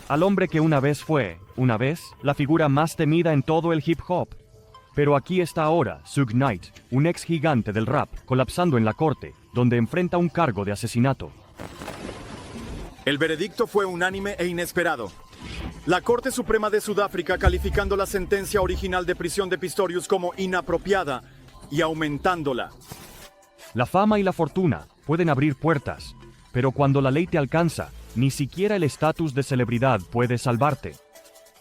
al hombre que una vez, la figura más temida en todo el hip hop. Pero aquí está ahora Suge Knight, un ex gigante del rap, colapsando en la corte, donde enfrenta un cargo de asesinato. El veredicto fue unánime e inesperado. La Corte Suprema de Sudáfrica calificando la sentencia original de prisión de Pistorius como inapropiada y aumentándola. La fama y la fortuna pueden abrir puertas, pero cuando la ley te alcanza, ni siquiera el estatus de celebridad puede salvarte.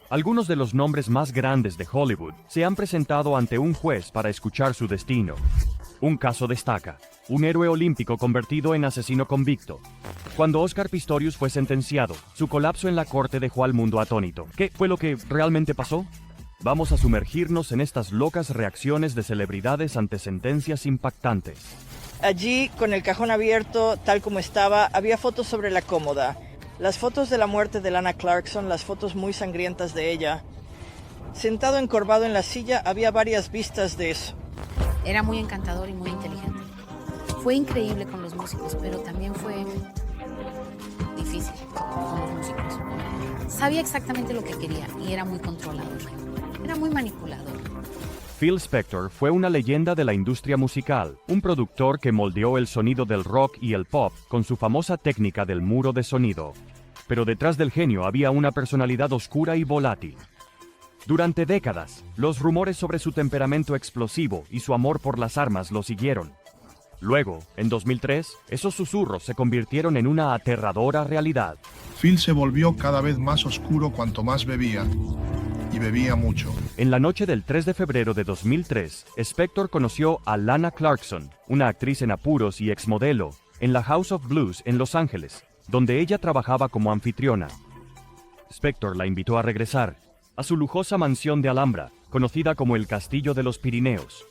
Algunos de los nombres más grandes de Hollywood se han presentado ante un juez para escuchar su destino. Un caso destaca: un héroe olímpico convertido en asesino convicto. Cuando Oscar Pistorius fue sentenciado, su colapso en la corte dejó al mundo atónito. ¿Qué fue lo que realmente pasó? Vamos a sumergirnos en estas locas reacciones de celebridades ante sentencias impactantes. Allí, con el cajón abierto, tal como estaba, había fotos sobre la cómoda. Las fotos de la muerte de Lana Clarkson, las fotos muy sangrientas de ella. Sentado encorvado en la silla, había varias vistas de eso. Era muy encantador y muy inteligente. Fue increíble con los músicos, pero también fue difícil con los músicos. Sabía exactamente lo que quería y era muy controlador. Era muy manipulador. Phil Spector fue una leyenda de la industria musical, un productor que moldeó el sonido del rock y el pop con su famosa técnica del muro de sonido. Pero detrás del genio había una personalidad oscura y volátil. Durante décadas, los rumores sobre su temperamento explosivo y su amor por las armas lo siguieron. Luego, en 2003, esos susurros se convirtieron en una aterradora realidad. Phil se volvió cada vez más oscuro cuanto más bebía. Y bebía mucho. En la noche del 3 de febrero de 2003, Spector conoció a Lana Clarkson, una actriz en apuros y exmodelo, en la House of Blues en Los Ángeles, donde ella trabajaba como anfitriona. Spector la invitó a regresar a su lujosa mansión de Alhambra, conocida como el Castillo de los Pirineos.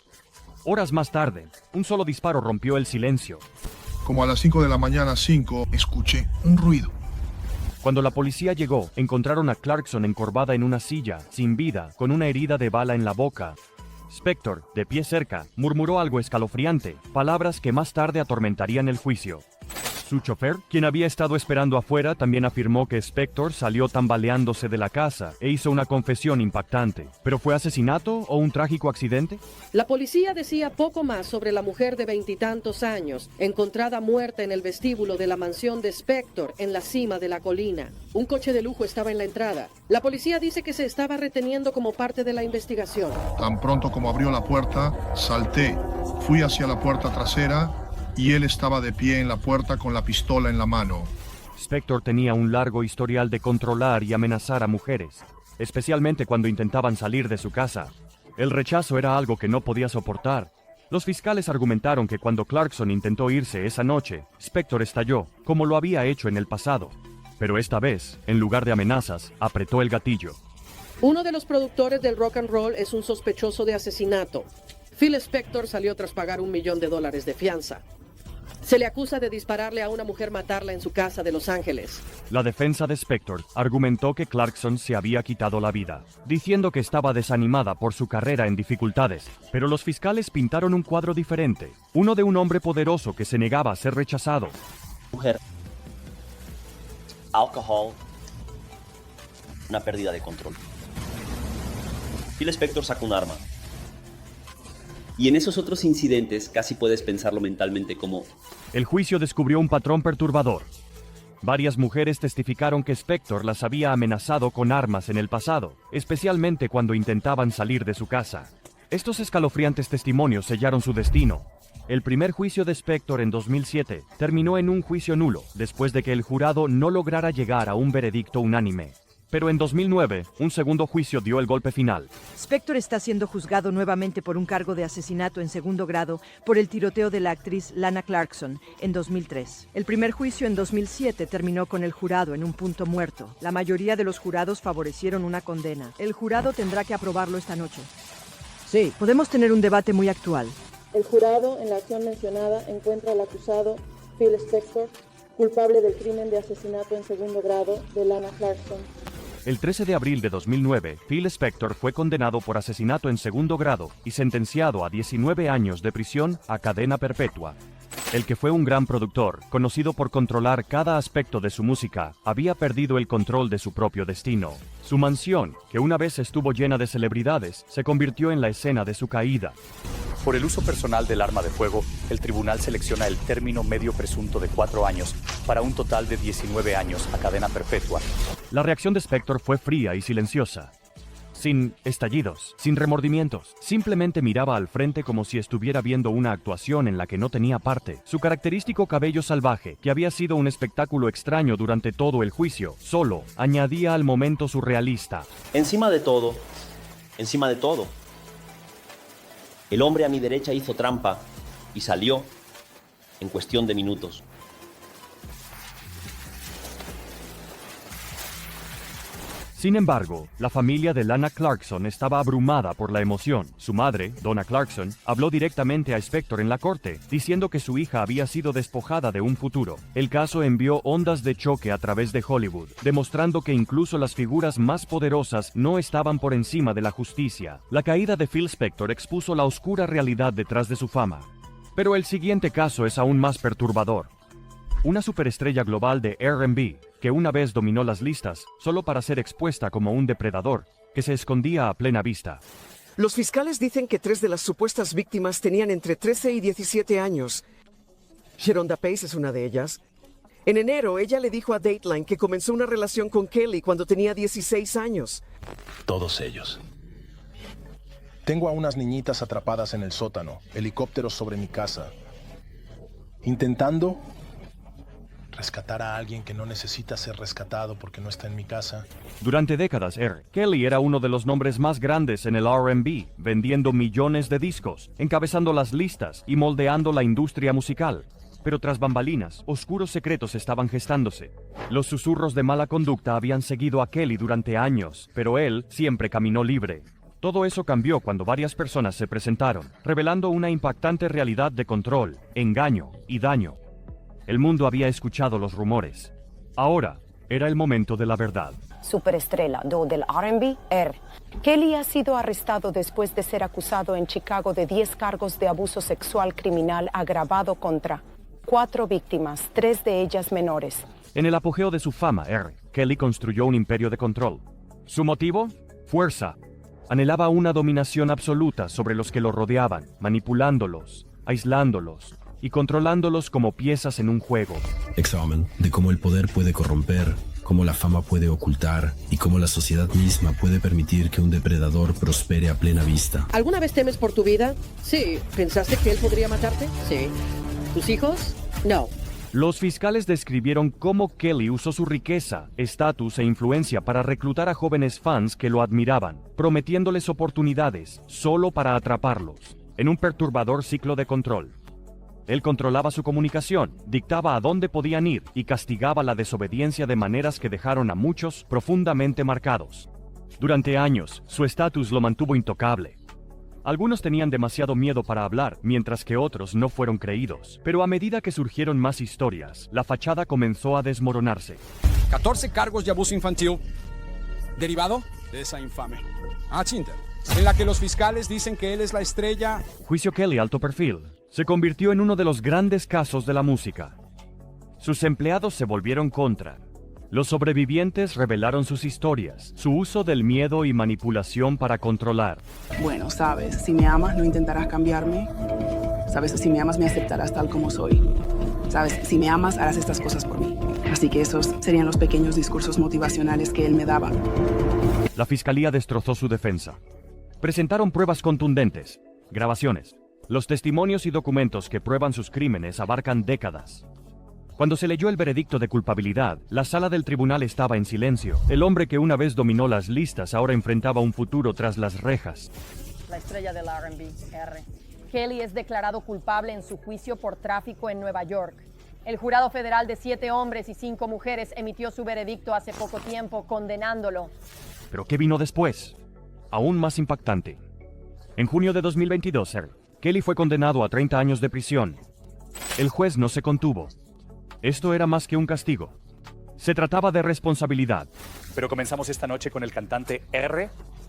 Horas más tarde, un solo disparo rompió el silencio. Como a las 5 de la mañana, escuché un ruido. Cuando la policía llegó, encontraron a Clarkson encorvada en una silla, sin vida, con una herida de bala en la boca. Spector, de pie cerca, murmuró algo escalofriante, palabras que más tarde atormentarían el juicio. Su chofer, quien había estado esperando afuera, también afirmó que Spector salió tambaleándose de la casa e hizo una confesión impactante. ¿Pero fue asesinato o un trágico accidente? La policía decía poco más sobre la mujer de 20 y tantos años, encontrada muerta en el vestíbulo de la mansión de Spector en la cima de la colina. Un coche de lujo estaba en la entrada. La policía dice que se estaba reteniendo como parte de la investigación. Tan pronto como abrió la puerta, salté. Fui hacia la puerta trasera y él estaba de pie en la puerta con la pistola en la mano. Spector tenía un largo historial de controlar y amenazar a mujeres, especialmente cuando intentaban salir de su casa. El rechazo era algo que no podía soportar. Los fiscales argumentaron que cuando Clarkson intentó irse esa noche, Spector estalló, como lo había hecho en el pasado. Pero esta vez, en lugar de amenazas, apretó el gatillo. Uno de los productores del rock and roll es un sospechoso de asesinato. Phil Spector salió tras pagar $1 millón de fianza. Se le acusa de dispararle a una mujer, matarla en su casa de Los Ángeles. La defensa de Spector argumentó que Clarkson se había quitado la vida, diciendo que estaba desanimada por su carrera en dificultades. Pero los fiscales pintaron un cuadro diferente, uno de un hombre poderoso que se negaba a ser rechazado. Mujer, alcohol, una pérdida de control. Phil Spector sacó un arma. Y en esos otros incidentes casi puedes pensarlo mentalmente como... El juicio descubrió un patrón perturbador. Varias mujeres testificaron que Spector las había amenazado con armas en el pasado, especialmente cuando intentaban salir de su casa. Estos escalofriantes testimonios sellaron su destino. El primer juicio de Spector en 2007 terminó en un juicio nulo, después de que el jurado no lograra llegar a un veredicto unánime. Pero en 2009, un segundo juicio dio el golpe final. Spector está siendo juzgado nuevamente por un cargo de asesinato en segundo grado por el tiroteo de la actriz Lana Clarkson en 2003. El primer juicio en 2007 terminó con el jurado en un punto muerto. La mayoría de los jurados favorecieron una condena. El jurado tendrá que aprobarlo esta noche. Sí, podemos tener un debate muy actual. El jurado, en la acción mencionada, encuentra al acusado, Phil Spector, culpable del crimen de asesinato en segundo grado de Lana Clarkson. El 13 de abril de 2009, Phil Spector fue condenado por asesinato en segundo grado y sentenciado a 19 años de prisión a cadena perpetua. El que fue un gran productor, conocido por controlar cada aspecto de su música, había perdido el control de su propio destino. Su mansión, que una vez estuvo llena de celebridades, se convirtió en la escena de su caída. Por el uso personal del arma de fuego, el tribunal selecciona el término medio presunto de 4 años para un total de 19 años a cadena perpetua. La reacción de Spector fue fría y silenciosa. Sin estallidos, sin remordimientos, simplemente miraba al frente como si estuviera viendo una actuación en la que no tenía parte. Su característico cabello salvaje, que había sido un espectáculo extraño durante todo el juicio, solo añadía al momento surrealista. Encima de todo, el hombre a mi derecha hizo trampa y salió en cuestión de minutos. Sin embargo, la familia de Lana Clarkson estaba abrumada por la emoción. Su madre, Donna Clarkson, habló directamente a Spector en la corte, diciendo que su hija había sido despojada de un futuro. El caso envió ondas de choque a través de Hollywood, demostrando que incluso las figuras más poderosas no estaban por encima de la justicia. La caída de Phil Spector expuso la oscura realidad detrás de su fama. Pero el siguiente caso es aún más perturbador. Una superestrella global de R&B, que una vez dominó las listas solo para ser expuesta como un depredador que se escondía a plena vista. Los fiscales dicen que 3 de las supuestas víctimas tenían entre 13 y 17 años. Sharonda Pace es una de ellas. En enero, ella le dijo a Dateline que comenzó una relación con Kelly cuando tenía 16 años. Todos ellos. Tengo a unas niñitas atrapadas en el sótano, helicópteros sobre mi casa, intentando rescatar a alguien que no necesita ser rescatado porque no está en mi casa. Durante décadas, Kelly era uno de los nombres más grandes en el R&B, vendiendo millones de discos, encabezando las listas y moldeando la industria musical. Pero tras bambalinas, oscuros secretos estaban gestándose. Los susurros de mala conducta habían seguido a Kelly durante años, pero él siempre caminó libre. Todo eso cambió cuando varias personas se presentaron, revelando una impactante realidad de control, engaño y daño. El mundo había escuchado los rumores. Ahora era el momento de la verdad. Superestrella del R&B, Kelly ha sido arrestado después de ser acusado en Chicago de 10 cargos de abuso sexual criminal agravado contra 4 víctimas, 3 de ellas menores. En el apogeo de su fama, Kelly construyó un imperio de control. ¿Su motivo? Fuerza. Anhelaba una dominación absoluta sobre los que lo rodeaban, manipulándolos, aislándolos y controlándolos como piezas en un juego. Examen de cómo el poder puede corromper, cómo la fama puede ocultar y cómo la sociedad misma puede permitir que un depredador prospere a plena vista. ¿Alguna vez temes por tu vida? Sí. ¿Pensaste que él podría matarte? Sí. ¿Tus hijos? No. Los fiscales describieron cómo Kelly usó su riqueza, estatus e influencia para reclutar a jóvenes fans que lo admiraban, prometiéndoles oportunidades solo para atraparlos, en un perturbador ciclo de control. Él controlaba su comunicación, dictaba a dónde podían ir y castigaba la desobediencia de maneras que dejaron a muchos profundamente marcados. Durante años, su estatus lo mantuvo intocable. Algunos tenían demasiado miedo para hablar, mientras que otros no fueron creídos. Pero a medida que surgieron más historias, la fachada comenzó a desmoronarse. 14 cargos de abuso infantil, derivado de esa infame Tinder, en la que los fiscales dicen que él es la estrella. Juicio Kelly alto perfil se convirtió en uno de los grandes casos de la música. Sus empleados se volvieron contra. Los sobrevivientes revelaron sus historias, su uso del miedo y manipulación para controlar. Bueno, sabes, si me amas no intentarás cambiarme. Sabes, si me amas me aceptarás tal como soy. Sabes, si me amas harás estas cosas por mí. Así que esos serían los pequeños discursos motivacionales que él me daba. La fiscalía destrozó su defensa. Presentaron pruebas contundentes, grabaciones. Los testimonios y documentos que prueban sus crímenes abarcan décadas. Cuando se leyó el veredicto de culpabilidad, la sala del tribunal estaba en silencio. El hombre que una vez dominó las listas ahora enfrentaba un futuro tras las rejas. La estrella del R&B, Kelly es declarado culpable en su juicio por tráfico en Nueva York. El jurado federal de 7 hombres y 5 mujeres emitió su veredicto hace poco tiempo, condenándolo. ¿Pero qué vino después? Aún más impactante. En junio de 2022, Kelly fue condenado a 30 años de prisión. El juez no se contuvo. Esto era más que un castigo. Se trataba de responsabilidad. Pero comenzamos esta noche con el cantante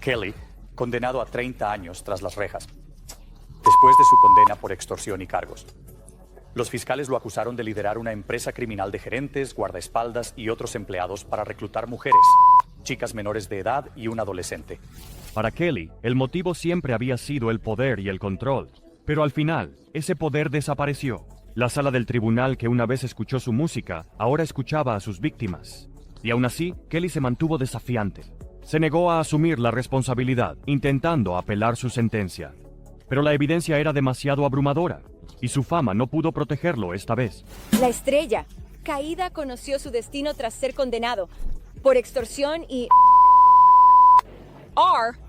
Kelly, condenado a 30 años tras las rejas, después de su condena por extorsión y cargos. Los fiscales lo acusaron de liderar una empresa criminal de gerentes, guardaespaldas y otros empleados para reclutar mujeres, chicas menores de edad y un adolescente. Para Kelly, el motivo siempre había sido el poder y el control. Pero al final, ese poder desapareció. La sala del tribunal que una vez escuchó su música, ahora escuchaba a sus víctimas. Y aún así, Kelly se mantuvo desafiante. Se negó a asumir la responsabilidad, intentando apelar su sentencia. Pero la evidencia era demasiado abrumadora, y su fama no pudo protegerlo esta vez. La estrella, caída, conoció su destino tras ser condenado por extorsión y...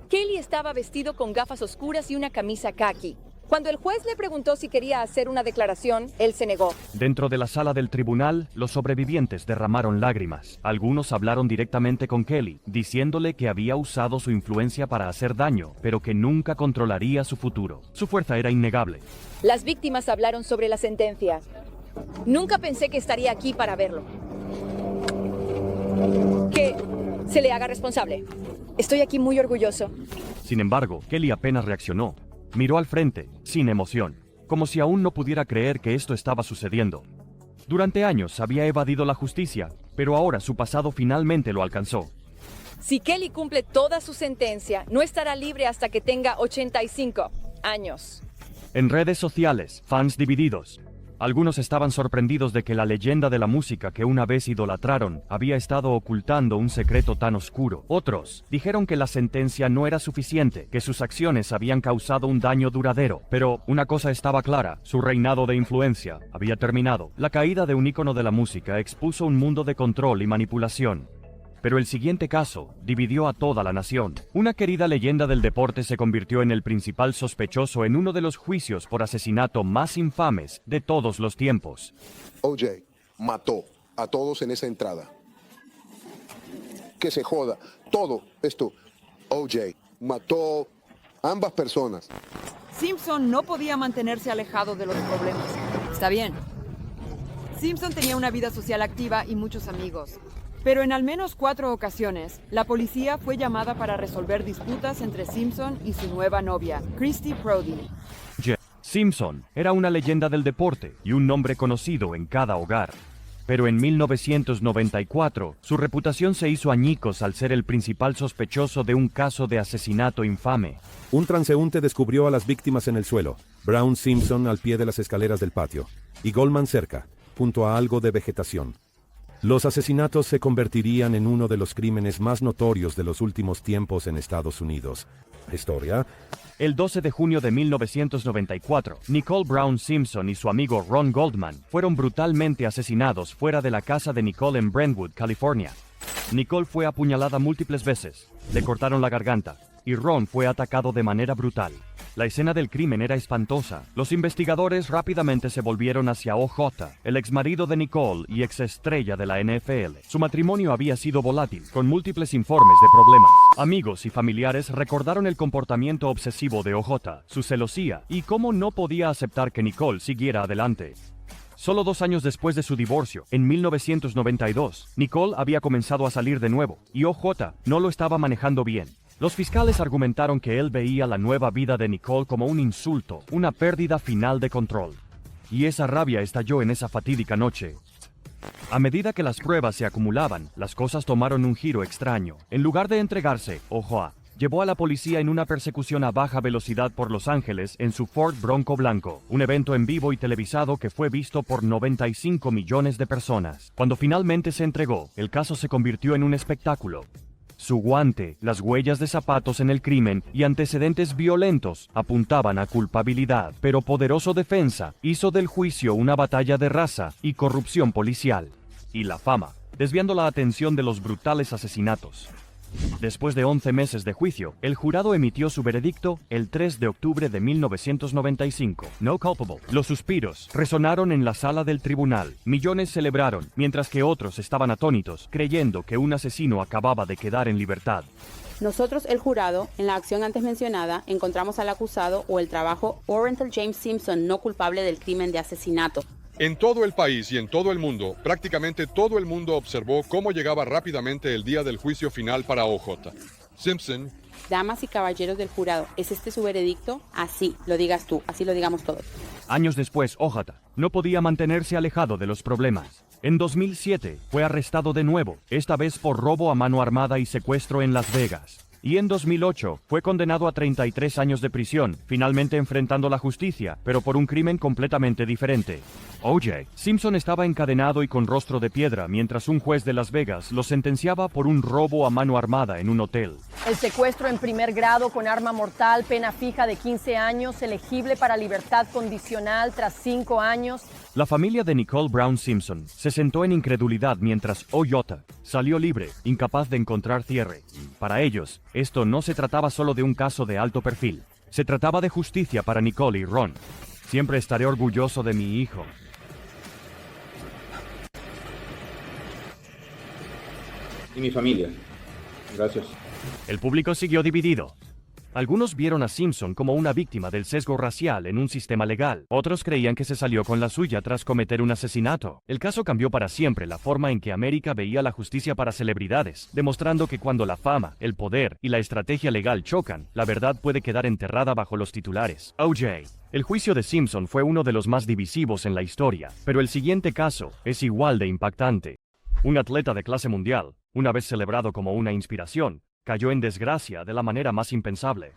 Kelly estaba vestido con gafas oscuras y una camisa khaki. Cuando el juez le preguntó si quería hacer una declaración, él se negó. Dentro de la sala del tribunal, los sobrevivientes derramaron lágrimas. Algunos hablaron directamente con Kelly, diciéndole que había usado su influencia para hacer daño, pero que nunca controlaría su futuro. Su fuerza era innegable. Las víctimas hablaron sobre la sentencia. Nunca pensé que estaría aquí para verlo. Que se le haga responsable. Estoy aquí muy orgulloso. Sin embargo, Kelly apenas reaccionó. Miró al frente, sin emoción, como si aún no pudiera creer que esto estaba sucediendo. Durante años había evadido la justicia, pero ahora su pasado finalmente lo alcanzó. Si Kelly cumple toda su sentencia, no estará libre hasta que tenga 85 años. En redes sociales, fans divididos. Algunos estaban sorprendidos de que la leyenda de la música que una vez idolatraron había estado ocultando un secreto tan oscuro. Otros dijeron que la sentencia no era suficiente, que sus acciones habían causado un daño duradero. Pero una cosa estaba clara, su reinado de influencia había terminado. La caída de un ícono de la música expuso un mundo de control y manipulación. Pero el siguiente caso dividió a toda la nación. Una querida leyenda del deporte se convirtió en el principal sospechoso en uno de los juicios por asesinato más infames de todos los tiempos. O.J. mató a todos en esa entrada. Que se joda. Todo esto. O.J. mató a ambas personas. Simpson no podía mantenerse alejado de los problemas. Está bien. Simpson tenía una vida social activa y muchos amigos. Pero en al menos 4 ocasiones, la policía fue llamada para resolver disputas entre Simpson y su nueva novia, Christy Brody. Simpson era una leyenda del deporte y un nombre conocido en cada hogar. Pero en 1994, su reputación se hizo añicos al ser el principal sospechoso de un caso de asesinato infame. Un transeúnte descubrió a las víctimas en el suelo, Brown Simpson al pie de las escaleras del patio, y Goldman cerca, junto a algo de vegetación. Los asesinatos se convertirían en uno de los crímenes más notorios de los últimos tiempos en Estados Unidos. Historia. El 12 de junio de 1994, Nicole Brown Simpson y su amigo Ron Goldman fueron brutalmente asesinados fuera de la casa de Nicole en Brentwood, California. Nicole fue apuñalada múltiples veces, le cortaron la garganta, y Ron fue atacado de manera brutal. La escena del crimen era espantosa. Los investigadores rápidamente se volvieron hacia O.J., el exmarido de Nicole y exestrella de la NFL. Su matrimonio había sido volátil, con múltiples informes de problemas. Amigos y familiares recordaron el comportamiento obsesivo de O.J., su celosía y cómo no podía aceptar que Nicole siguiera adelante. Solo 2 años después de su divorcio, en 1992, Nicole había comenzado a salir de nuevo, y O.J. no lo estaba manejando bien. Los fiscales argumentaron que él veía la nueva vida de Nicole como un insulto, una pérdida final de control. Y esa rabia estalló en esa fatídica noche. A medida que las pruebas se acumulaban, las cosas tomaron un giro extraño. En lugar de entregarse, O.J. llevó a la policía en una persecución a baja velocidad por Los Ángeles en su Ford Bronco blanco, un evento en vivo y televisado que fue visto por 95 millones de personas. Cuando finalmente se entregó, el caso se convirtió en un espectáculo. Su guante, las huellas de zapatos en el crimen y antecedentes violentos apuntaban a culpabilidad, pero poderoso defensa hizo del juicio una batalla de raza y corrupción policial. Y la fama, desviando la atención de los brutales asesinatos. Después de 11 meses de juicio, el jurado emitió su veredicto el 3 de octubre de 1995. No culpable. Los suspiros resonaron en la sala del tribunal. Millones celebraron, mientras que otros estaban atónitos, creyendo que un asesino acababa de quedar en libertad. Nosotros, el jurado, en la acción antes mencionada, encontramos al acusado o el trabajo Orenthal James Simpson no culpable del crimen de asesinato. En todo el país y en todo el mundo, prácticamente todo el mundo observó cómo llegaba rápidamente el día del juicio final para O.J. Simpson Damas y caballeros del jurado, ¿es este su veredicto? Así lo digas tú, así lo digamos todos. Años después, Ojata no podía mantenerse alejado de los problemas. En 2007 fue arrestado de nuevo, esta vez por robo a mano armada y secuestro en Las Vegas. Y en 2008 fue condenado a 33 años de prisión, finalmente enfrentando la justicia, pero por un crimen completamente diferente. O.J. Simpson estaba encadenado y con rostro de piedra mientras un juez de Las Vegas lo sentenciaba por un robo a mano armada en un hotel. El secuestro en primer grado con arma mortal, pena fija de 15 años, elegible para libertad condicional tras 5 años. La familia de Nicole Brown Simpson se sentó en incredulidad mientras O.J. salió libre, incapaz de encontrar cierre. Para ellos, esto no se trataba solo de un caso de alto perfil. Se trataba de justicia para Nicole y Ron. Siempre estaré orgulloso de mi hijo. Y mi familia. Gracias. El público siguió dividido. Algunos vieron a Simpson como una víctima del sesgo racial en un sistema legal. Otros creían que se salió con la suya tras cometer un asesinato. El caso cambió para siempre la forma en que América veía la justicia para celebridades, demostrando que cuando la fama, el poder y la estrategia legal chocan, la verdad puede quedar enterrada bajo los titulares. O.J. El juicio de Simpson fue uno de los más divisivos en la historia, pero el siguiente caso es igual de impactante. Un atleta de clase mundial, una vez celebrado como una inspiración, cayó en desgracia de la manera más impensable.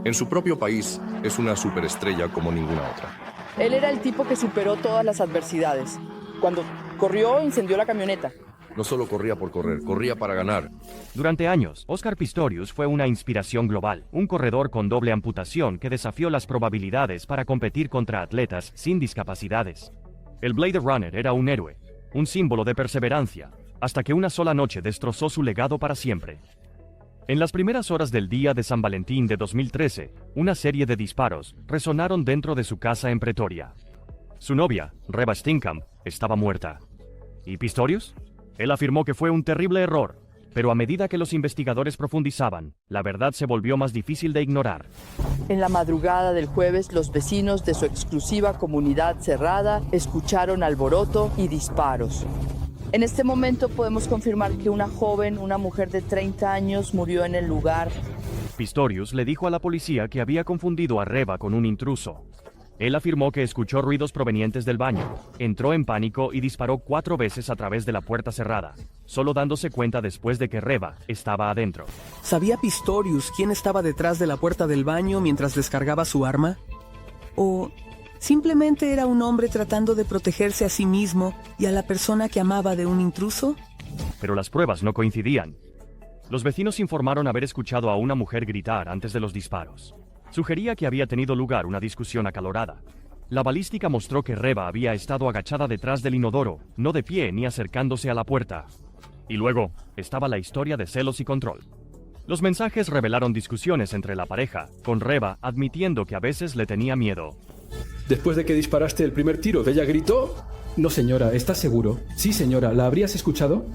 En su propio país, es una superestrella como ninguna otra. Él era el tipo que superó todas las adversidades. Cuando corrió, incendió la camioneta. No solo corría por correr, corría para ganar. Durante años, Oscar Pistorius fue una inspiración global, un corredor con doble amputación que desafió las probabilidades para competir contra atletas sin discapacidades. El Blade Runner era un héroe, un símbolo de perseverancia, hasta que una sola noche destrozó su legado para siempre. En las primeras horas del día de San Valentín de 2013, una serie de disparos resonaron dentro de su casa en Pretoria. Su novia, Reba Steenkamp, estaba muerta. ¿Y Pistorius? Él afirmó que fue un terrible error, pero a medida que los investigadores profundizaban, la verdad se volvió más difícil de ignorar. En la madrugada del jueves, los vecinos de su exclusiva comunidad cerrada escucharon alboroto y disparos. En este momento podemos confirmar que una joven, una mujer de 30 años, murió en el lugar. Pistorius le dijo a la policía que había confundido a Reba con un intruso. Él afirmó que escuchó ruidos provenientes del baño, entró en pánico y disparó 4 veces a través de la puerta cerrada, solo dándose cuenta después de que Reba estaba adentro. ¿Sabía Pistorius quién estaba detrás de la puerta del baño mientras descargaba su arma? ¿O simplemente era un hombre tratando de protegerse a sí mismo y a la persona que amaba de un intruso? Pero las pruebas no coincidían. Los vecinos informaron haber escuchado a una mujer gritar antes de los disparos. Sugería que había tenido lugar una discusión acalorada. La balística mostró que Reba había estado agachada detrás del inodoro, no de pie ni acercándose a la puerta. Y luego estaba la historia de celos y control. Los mensajes revelaron discusiones entre la pareja, con Reba admitiendo que a veces le tenía miedo. Después de que disparaste el primer tiro, ¿ella gritó? No, señora, ¿estás seguro? Sí, señora, ¿la habrías escuchado?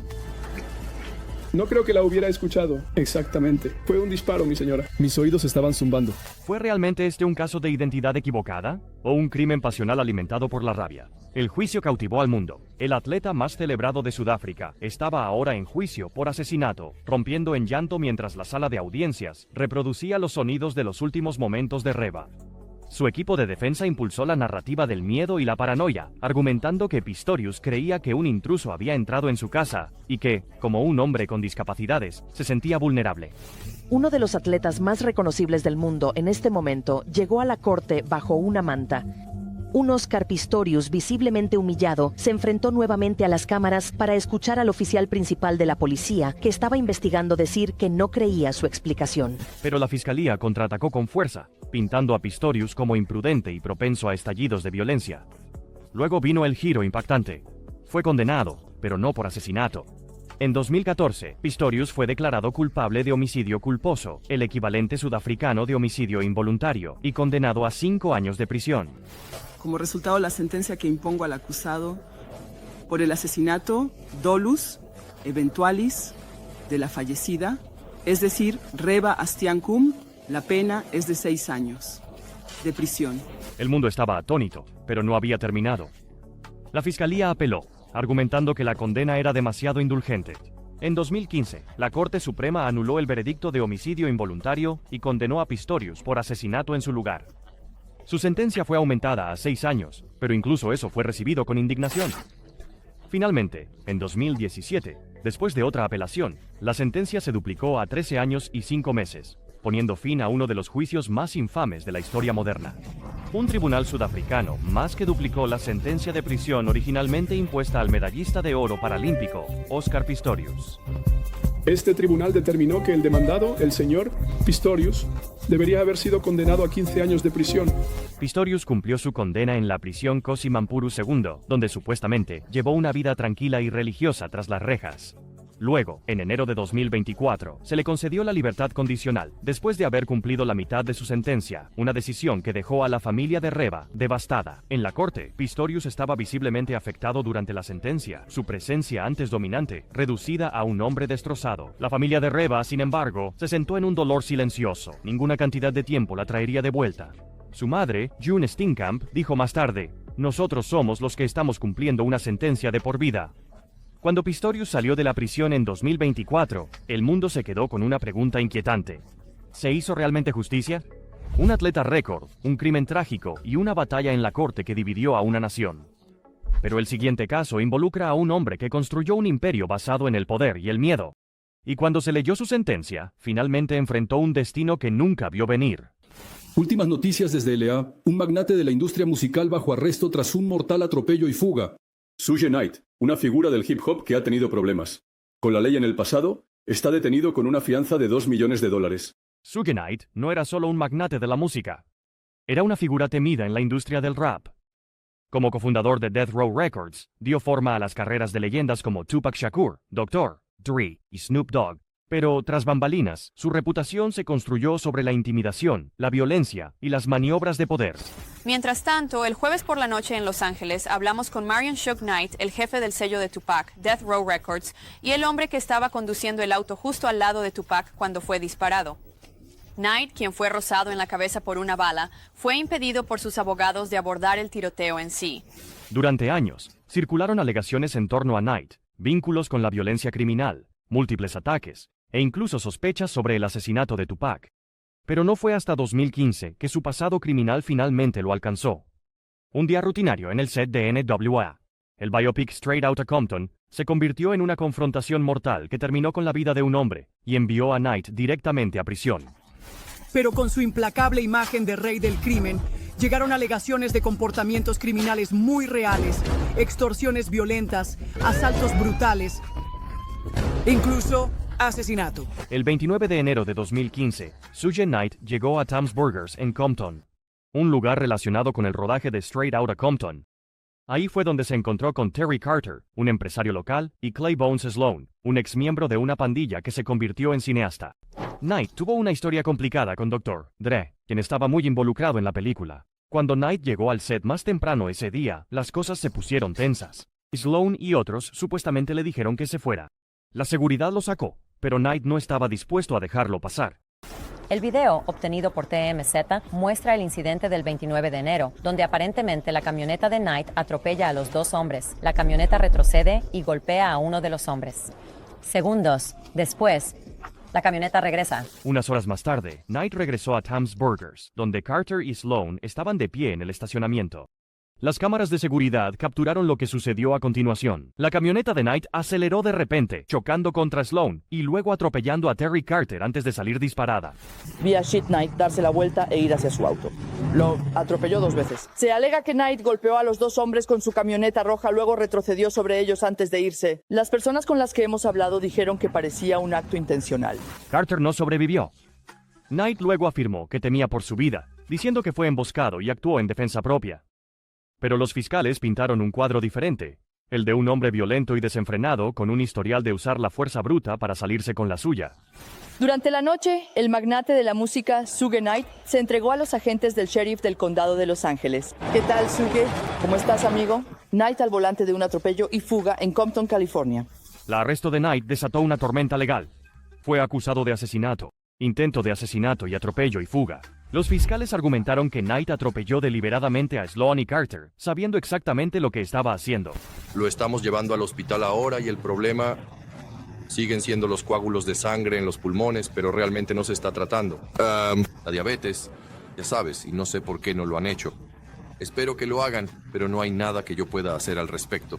No creo que la hubiera escuchado. Exactamente. Fue un disparo, mi señora. Mis oídos estaban zumbando. ¿Fue realmente este un caso de identidad equivocada? ¿O un crimen pasional alimentado por la rabia? El juicio cautivó al mundo. El atleta más celebrado de Sudáfrica estaba ahora en juicio por asesinato, rompiendo en llanto mientras la sala de audiencias reproducía los sonidos de los últimos momentos de Reba. Su equipo de defensa impulsó la narrativa del miedo y la paranoia, argumentando que Pistorius creía que un intruso había entrado en su casa y que, como un hombre con discapacidades, se sentía vulnerable. Uno de los atletas más reconocibles del mundo en este momento llegó a la corte bajo una manta. Un Oscar Pistorius visiblemente humillado se enfrentó nuevamente a las cámaras para escuchar al oficial principal de la policía que estaba investigando decir que no creía su explicación. Pero la fiscalía contraatacó con fuerza, pintando a Pistorius como imprudente y propenso a estallidos de violencia. Luego vino el giro impactante. Fue condenado, pero no por asesinato. En 2014, Pistorius fue declarado culpable de homicidio culposo, el equivalente sudafricano de homicidio involuntario, y condenado a 5 años de prisión. Como resultado, la sentencia que impongo al acusado por el asesinato dolus eventualis de la fallecida, es decir, Reba Steenkamp, la pena es de 6 años de prisión. El mundo estaba atónito, pero no había terminado. La fiscalía apeló, argumentando que la condena era demasiado indulgente. En 2015, la Corte Suprema anuló el veredicto de homicidio involuntario y condenó a Pistorius por asesinato en su lugar. Su sentencia fue aumentada a 6 años, pero incluso eso fue recibido con indignación. Finalmente, en 2017, después de otra apelación, la sentencia se duplicó a 13 años y 5 meses, poniendo fin a uno de los juicios más infames de la historia moderna. Un tribunal sudafricano más que duplicó la sentencia de prisión originalmente impuesta al medallista de oro paralímpico, Oscar Pistorius. Este tribunal determinó que el demandado, el señor Pistorius, debería haber sido condenado a 15 años de prisión. Pistorius cumplió su condena en la prisión Kosimampuru II, donde supuestamente llevó una vida tranquila y religiosa tras las rejas. Luego, en enero de 2024, se le concedió la libertad condicional, después de haber cumplido la mitad de su sentencia, una decisión que dejó a la familia de Reva devastada. En la corte, Pistorius estaba visiblemente afectado durante la sentencia, su presencia antes dominante, reducida a un hombre destrozado. La familia de Reva, sin embargo, se sentó en un dolor silencioso. Ninguna cantidad de tiempo la traería de vuelta. Su madre, June Steenkamp, dijo más tarde: "Nosotros somos los que estamos cumpliendo una sentencia de por vida". Cuando Pistorius salió de la prisión en 2024, el mundo se quedó con una pregunta inquietante. ¿Se hizo realmente justicia? Un atleta récord, un crimen trágico y una batalla en la corte que dividió a una nación. Pero el siguiente caso involucra a un hombre que construyó un imperio basado en el poder y el miedo. Y cuando se leyó su sentencia, finalmente enfrentó un destino que nunca vio venir. Últimas noticias desde L.A. Un magnate de la industria musical bajo arresto tras un mortal atropello y fuga. Suge Knight, una figura del hip hop que ha tenido problemas. Con la ley en el pasado, está detenido con una fianza de $2 millones. Suge Knight no era solo un magnate de la música. Era una figura temida en la industria del rap. Como cofundador de Death Row Records, dio forma a las carreras de leyendas como Tupac Shakur, Dr. Dre y Snoop Dogg. Pero, tras bambalinas, su reputación se construyó sobre la intimidación, la violencia y las maniobras de poder. Mientras tanto, el jueves por la noche en Los Ángeles hablamos con Marion Suge Knight, el jefe del sello de Tupac, Death Row Records, y el hombre que estaba conduciendo el auto justo al lado de Tupac cuando fue disparado. Knight, quien fue rozado en la cabeza por una bala, fue impedido por sus abogados de abordar el tiroteo en sí. Durante años, circularon alegaciones en torno a Knight, vínculos con la violencia criminal, múltiples ataques, e incluso sospechas sobre el asesinato de Tupac. Pero no fue hasta 2015 que su pasado criminal finalmente lo alcanzó. Un día rutinario en el set de NWA, el biopic Straight Outta Compton, se convirtió en una confrontación mortal que terminó con la vida de un hombre y envió a Knight directamente a prisión. Pero con su implacable imagen de rey del crimen, llegaron alegaciones de comportamientos criminales muy reales, extorsiones violentas, asaltos brutales, incluso asesinato. El 29 de enero de 2015, Suge Knight llegó a Tom's Burgers en Compton, un lugar relacionado con el rodaje de Straight Outta Compton. Ahí fue donde se encontró con Terry Carter, un empresario local, y Clay Bones Sloan, un exmiembro de una pandilla que se convirtió en cineasta. Knight tuvo una historia complicada con Dr. Dre, quien estaba muy involucrado en la película. Cuando Knight llegó al set más temprano ese día, las cosas se pusieron tensas. Sloan y otros supuestamente le dijeron que se fuera. La seguridad lo sacó, pero Knight no estaba dispuesto a dejarlo pasar. El video, obtenido por TMZ, muestra el incidente del 29 de enero, donde aparentemente la camioneta de Knight atropella a los dos hombres. La camioneta retrocede y golpea a uno de los hombres. Segundos después, la camioneta regresa. Unas horas más tarde, Knight regresó a Tom's Burgers, donde Carter y Sloan estaban de pie en el estacionamiento. Las cámaras de seguridad capturaron lo que sucedió a continuación. La camioneta de Knight aceleró de repente, chocando contra Sloan y luego atropellando a Terry Carter antes de salir disparada. Vi a Suge Knight darse la vuelta e ir hacia su auto. Lo atropelló 2 veces. Se alega que Knight golpeó a los 2 hombres con su camioneta roja, luego retrocedió sobre ellos antes de irse. Las personas con las que hemos hablado dijeron que parecía un acto intencional. Carter no sobrevivió. Knight luego afirmó que temía por su vida, diciendo que fue emboscado y actuó en defensa propia. Pero los fiscales pintaron un cuadro diferente, el de un hombre violento y desenfrenado con un historial de usar la fuerza bruta para salirse con la suya. Durante la noche, el magnate de la música, Suge Knight, se entregó a los agentes del sheriff del condado de Los Ángeles. ¿Qué tal, Suge? ¿Cómo estás, amigo? Knight al volante de un atropello y fuga en Compton, California. El arresto de Knight desató una tormenta legal. Fue acusado de asesinato, intento de asesinato y atropello y fuga. Los fiscales argumentaron que Knight atropelló deliberadamente a Sloan y Carter, sabiendo exactamente lo que estaba haciendo. Lo estamos llevando al hospital ahora y el problema Siguen siendo los coágulos de sangre en los pulmones, pero realmente no se está tratando. La diabetes, ya sabes, y no sé por qué no lo han hecho. Espero que lo hagan, pero no hay nada que yo pueda hacer al respecto.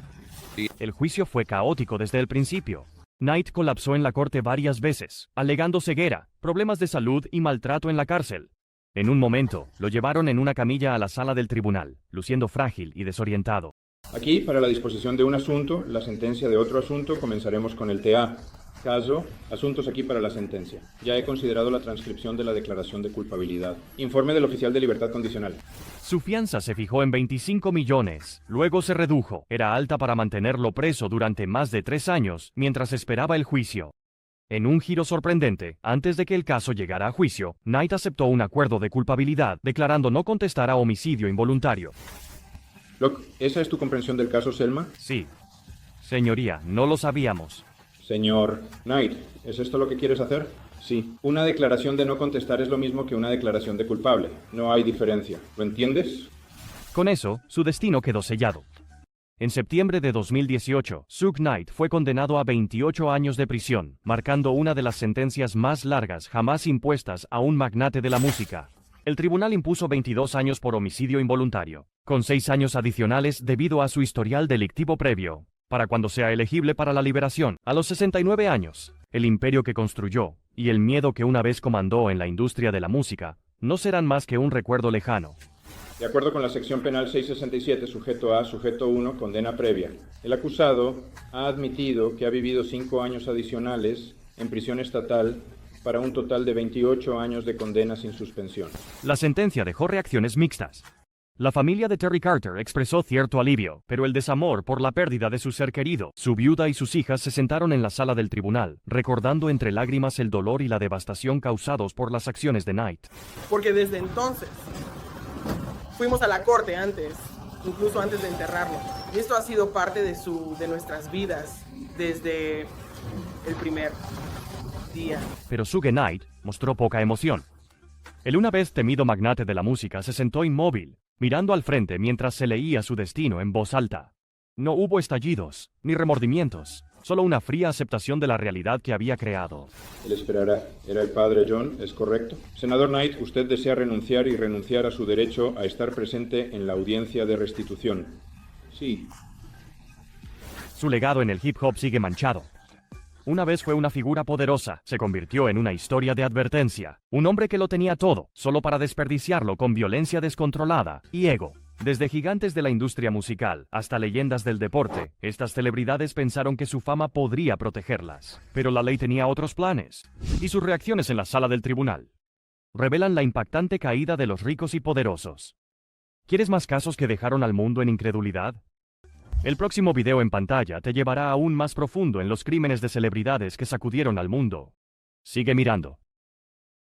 El juicio fue caótico desde el principio. Knight colapsó en la corte varias veces, alegando ceguera, problemas de salud y maltrato en la cárcel. En un momento, lo llevaron en una camilla a la sala del tribunal, luciendo frágil y desorientado. Aquí, para la disposición de un asunto, la sentencia de otro asunto, comenzaremos con el TA. Caso, asuntos aquí para la sentencia. Ya he considerado la transcripción de la declaración de culpabilidad. Informe del oficial de libertad condicional. Su fianza se fijó en 25 millones, luego se redujo. Era alta para mantenerlo preso durante más de 3 años, mientras esperaba el juicio. En un giro sorprendente, antes de que el caso llegara a juicio, Knight aceptó un acuerdo de culpabilidad, declarando no contestar a homicidio involuntario. Locke, ¿esa es tu comprensión del caso, Selma? Sí. Señoría, no lo sabíamos. Señor Knight, ¿es esto lo que quieres hacer? Sí. Una declaración de no contestar es lo mismo que una declaración de culpable. No hay diferencia. ¿Lo entiendes? Con eso, su destino quedó sellado. En septiembre de 2018, Suge Knight fue condenado a 28 años de prisión, marcando una de las sentencias más largas jamás impuestas a un magnate de la música. El tribunal impuso 22 años por homicidio involuntario, con 6 años adicionales debido a su historial delictivo previo, para cuando sea elegible para la liberación, a los 69 años. El imperio que construyó, y el miedo que una vez comandó en la industria de la música, no serán más que un recuerdo lejano. De acuerdo con la sección penal 667, sujeto A, sujeto 1, condena previa. El acusado ha admitido que ha vivido 5 años adicionales en prisión estatal para un total de 28 años de condena sin suspensión. La sentencia dejó reacciones mixtas. La familia de Terry Carter expresó cierto alivio, pero el desamor por la pérdida de su ser querido. Su viuda y sus hijas se sentaron en la sala del tribunal, recordando entre lágrimas el dolor y la devastación causados por las acciones de Knight. Porque desde entonces fuimos a la corte antes, incluso antes de enterrarlo. Y esto ha sido parte de nuestras vidas desde el primer día. Pero Suge Knight mostró poca emoción. El una vez temido magnate de la música se sentó inmóvil, mirando al frente mientras se leía su destino en voz alta. No hubo estallidos, ni remordimientos, solo una fría aceptación de la realidad que había creado. Él esperará. Era el padre John, ¿es correcto? Senador Knight, usted desea renunciar y renunciar a su derecho a estar presente en la audiencia de restitución. Sí. Su legado en el hip hop sigue manchado. Una vez fue una figura poderosa, se convirtió en una historia de advertencia. Un hombre que lo tenía todo, solo para desperdiciarlo con violencia descontrolada y ego. Desde gigantes de la industria musical hasta leyendas del deporte, estas celebridades pensaron que su fama podría protegerlas. Pero la ley tenía otros planes. Y sus reacciones en la sala del tribunal revelan la impactante caída de los ricos y poderosos. ¿Quieres más casos que dejaron al mundo en incredulidad? El próximo video en pantalla te llevará aún más profundo en los crímenes de celebridades que sacudieron al mundo. Sigue mirando.